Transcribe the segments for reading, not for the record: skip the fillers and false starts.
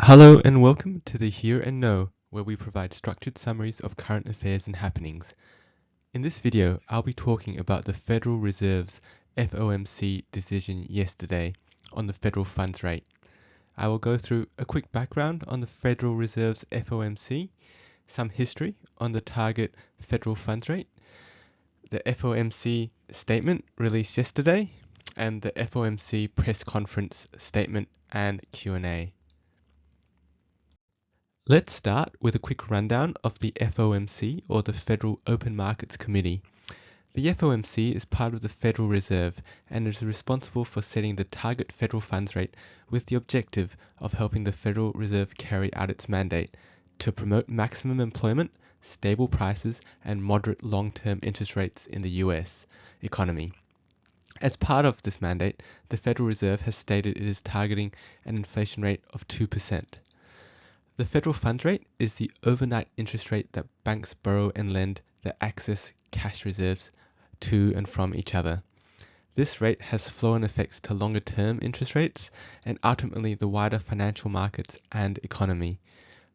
Hello and welcome to the Here and Now, where we provide structured summaries of current affairs and happenings. In this video, I'll be talking about the Federal Reserve's FOMC decision yesterday on the federal funds rate. I will go through a quick background on the Federal Reserve's FOMC, some history on the target federal funds rate, the FOMC statement released yesterday, and the FOMC press conference statement and Q&A. Let's start with a quick rundown of the FOMC, or the Federal Open Markets Committee. The FOMC is part of the Federal Reserve and is responsible for setting the target federal funds rate with the objective of helping the Federal Reserve carry out its mandate to promote maximum employment, stable prices, and moderate long-term interest rates in the US economy. As part of this mandate, the Federal Reserve has stated it is targeting an inflation rate of 2%. The federal funds rate is the overnight interest rate that banks borrow and lend their excess cash reserves to and from each other. This rate has flow-on effects to longer-term interest rates and ultimately the wider financial markets and economy.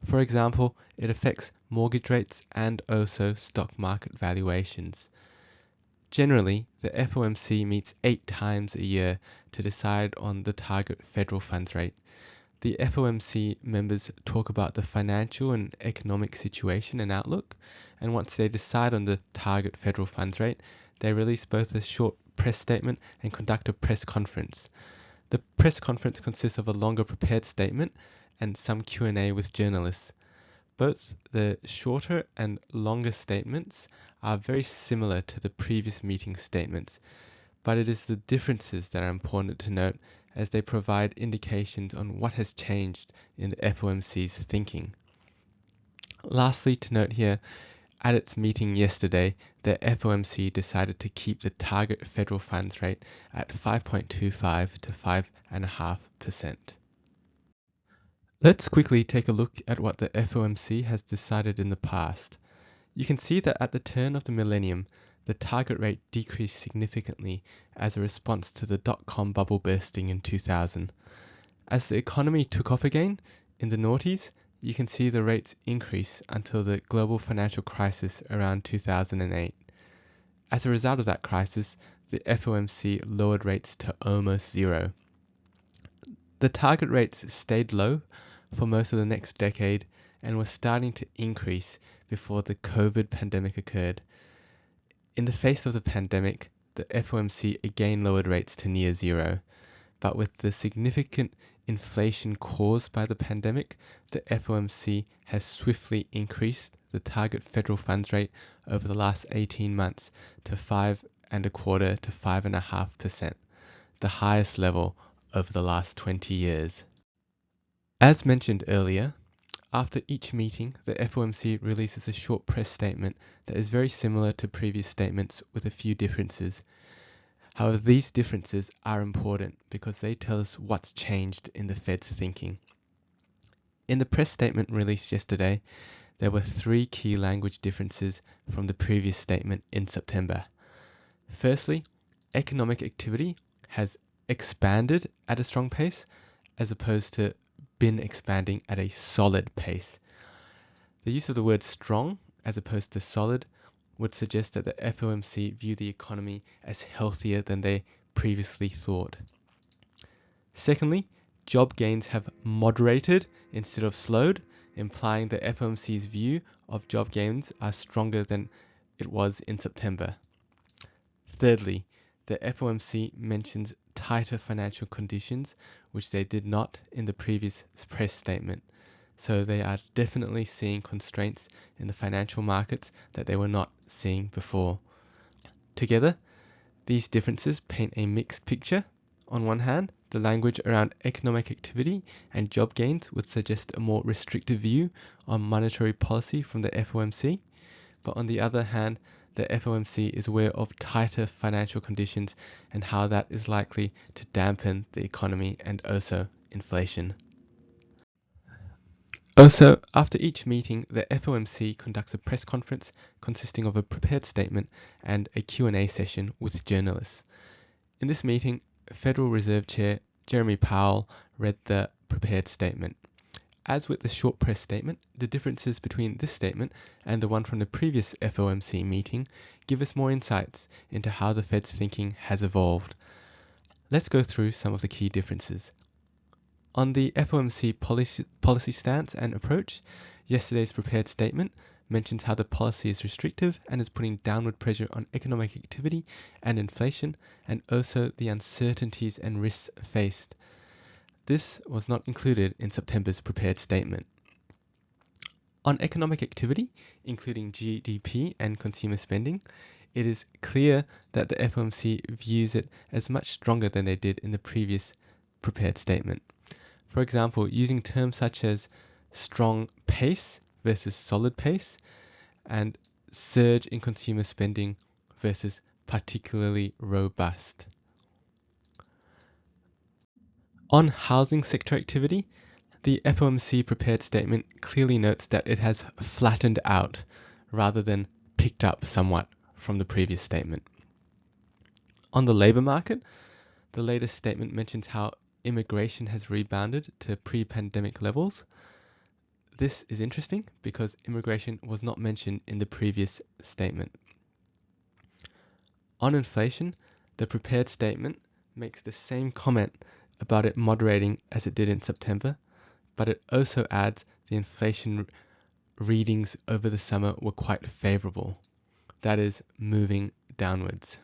For example, it affects mortgage rates and also stock market valuations. Generally, the FOMC meets 8 times a year to decide on the target federal funds rate. The FOMC members talk about the financial and economic situation and outlook, and once they decide on the target federal funds rate, they release both a short press statement and conduct a press conference. The press conference consists of a longer prepared statement and some Q&A with journalists. Both the shorter and longer statements are very similar to the previous meeting statements, but it is the differences that are important to note as they provide indications on what has changed in the FOMC's thinking. Lastly, to note here, at its meeting yesterday, the FOMC decided to keep the target federal funds rate at 5.25 to 5.5%. Let's quickly take a look at what the FOMC has decided in the past. You can see that at the turn of the millennium, the target rate decreased significantly as a response to the dot-com bubble bursting in 2000. As the economy took off again in the noughties, you can see the rates increase until the global financial crisis around 2008. As a result of that crisis, the FOMC lowered rates to almost zero. The target rates stayed low for most of the next decade and were starting to increase before the COVID pandemic occurred. In the face of the pandemic, the FOMC again lowered rates to near zero, but with the significant inflation caused by the pandemic, the FOMC has swiftly increased the target federal funds rate over the last 18 months to 5.25 to 5.5%, the highest level over the last 20 years. As mentioned earlier, after each meeting, the FOMC releases a short press statement that is very similar to previous statements with a few differences. However, these differences are important because they tell us what's changed in the Fed's thinking. In the press statement released yesterday, there were 3 key language differences from the previous statement in September. Firstly, economic activity has expanded at a strong pace as opposed to been expanding at a solid pace. The use of the word strong as opposed to solid would suggest that the FOMC view the economy as healthier than they previously thought. Secondly, job gains have moderated instead of slowed, implying the FOMC's view of job gains are stronger than it was in September. Thirdly, the FOMC mentions tighter financial conditions, which they did not in the previous press statement. So they are definitely seeing constraints in the financial markets that they were not seeing before. Together, these differences paint a mixed picture. On one hand, the language around economic activity and job gains would suggest a more restrictive view on monetary policy from the FOMC, but on the other hand, the FOMC is aware of tighter financial conditions and how that is likely to dampen the economy and also inflation. Also, after each meeting, the FOMC conducts a press conference consisting of a prepared statement and a Q&A session with journalists. In this meeting, Federal Reserve Chair Jeremy Powell read the prepared statement. As with the short press statement, the differences between this statement and the one from the previous FOMC meeting give us more insights into how the Fed's thinking has evolved. Let's go through some of the key differences. On the FOMC policy stance and approach, yesterday's prepared statement mentions how the policy is restrictive and is putting downward pressure on economic activity and inflation, and also the uncertainties and risks faced. This was not included in September's prepared statement. On economic activity, including GDP and consumer spending, it is clear that the FOMC views it as much stronger than they did in the previous prepared statement. For example, using terms such as strong pace versus solid pace and surge in consumer spending versus particularly robust. On housing sector activity, the FOMC prepared statement clearly notes that it has flattened out rather than picked up somewhat from the previous statement. On the labor market, the latest statement mentions how immigration has rebounded to pre-pandemic levels. This is interesting because immigration was not mentioned in the previous statement. On inflation, the prepared statement makes the same comment about it moderating as it did in September, but it also adds the inflation readings over the summer were quite favorable. That is, moving downwards.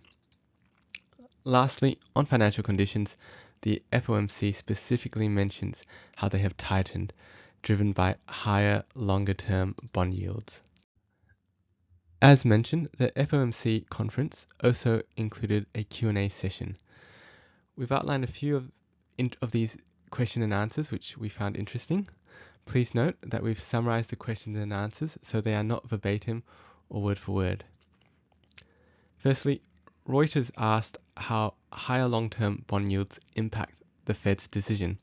Lastly, on financial conditions, the FOMC specifically mentions how they have tightened, driven by higher longer-term bond yields. As mentioned, the FOMC conference also included a Q&A session. We've outlined a few of these question and answers which we found interesting. Please note that we've summarized the questions and answers so they are not verbatim or word for word. Firstly, Reuters asked how higher long-term bond yields impact the Fed's decision.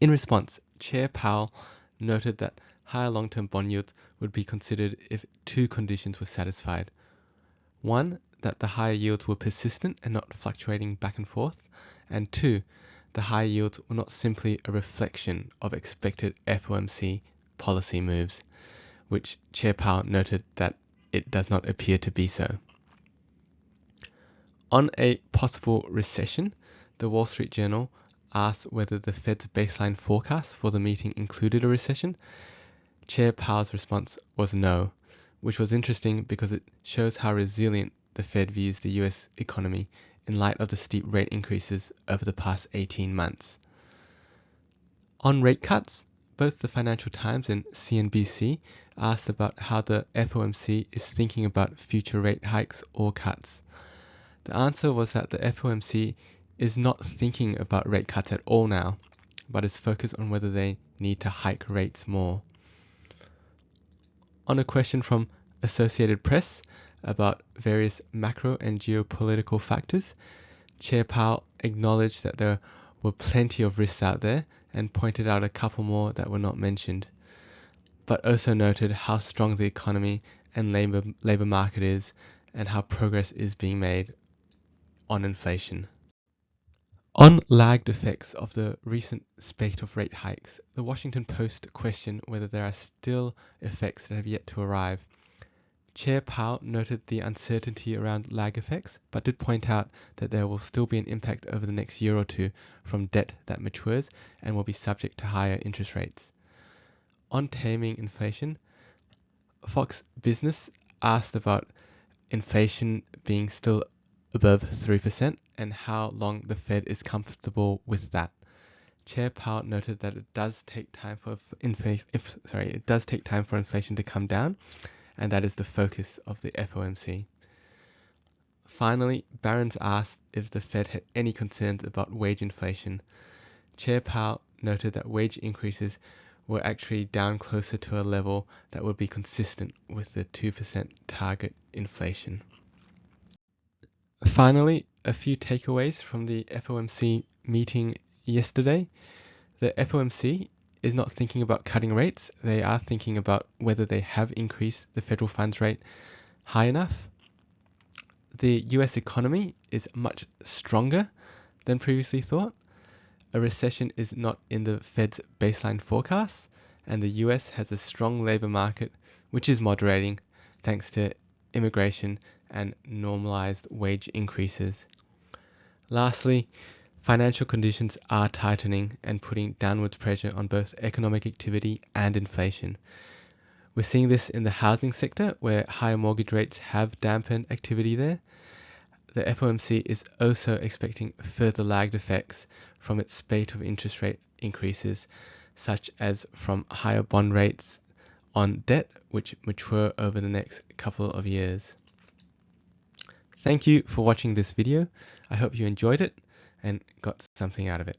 In response, Chair Powell noted that higher long-term bond yields would be considered if two conditions were satisfied. One, that the higher yields were persistent and not fluctuating back and forth, and two, the higher yields were not simply a reflection of expected FOMC policy moves, which Chair Powell noted that it does not appear to be so. On a possible recession, the Wall Street Journal asked whether the Fed's baseline forecast for the meeting included a recession. Chair Powell's response was no, which was interesting because it shows how resilient the Fed views the US economy in light of the steep rate increases over the past 18 months. On rate cuts, both the Financial Times and CNBC asked about how the FOMC is thinking about future rate hikes or cuts. The answer was that the FOMC is not thinking about rate cuts at all now, but is focused on whether they need to hike rates more. On a question from Associated Press about various macro and geopolitical factors, Chair Powell acknowledged that there were plenty of risks out there and pointed out a couple more that were not mentioned, but also noted how strong the economy and labor market is and how progress is being made on inflation. On lagged effects of the recent spate of rate hikes, the Washington Post questioned whether there are still effects that have yet to arrive. Chair Powell noted the uncertainty around lag effects, but did point out that there will still be an impact over the next year or two from debt that matures and will be subject to higher interest rates. On taming inflation, Fox Business asked about inflation being still above 3% and how long the Fed is comfortable with that. Chair Powell noted that it does take time for inflation to come down, and that is the focus of the FOMC. Finally, Barron's asked if the Fed had any concerns about wage inflation. Chair Powell noted that wage increases were actually down closer to a level that would be consistent with the 2% target inflation. Finally, a few takeaways from the FOMC meeting yesterday. The FOMC is not thinking about cutting rates. They are thinking about whether they have increased the federal funds rate high enough. The US economy is much stronger than previously thought. A recession is not in the Fed's baseline forecast, and the US has a strong labor market, which is moderating thanks to immigration and normalized wage increases. Lastly, financial conditions are tightening and putting downwards pressure on both economic activity and inflation. We're seeing this in the housing sector, where higher mortgage rates have dampened activity there. The FOMC is also expecting further lagged effects from its spate of interest rate increases, such as from higher bond rates on debt, which mature over the next couple of years. Thank you for watching this video. I hope you enjoyed it and got something out of it.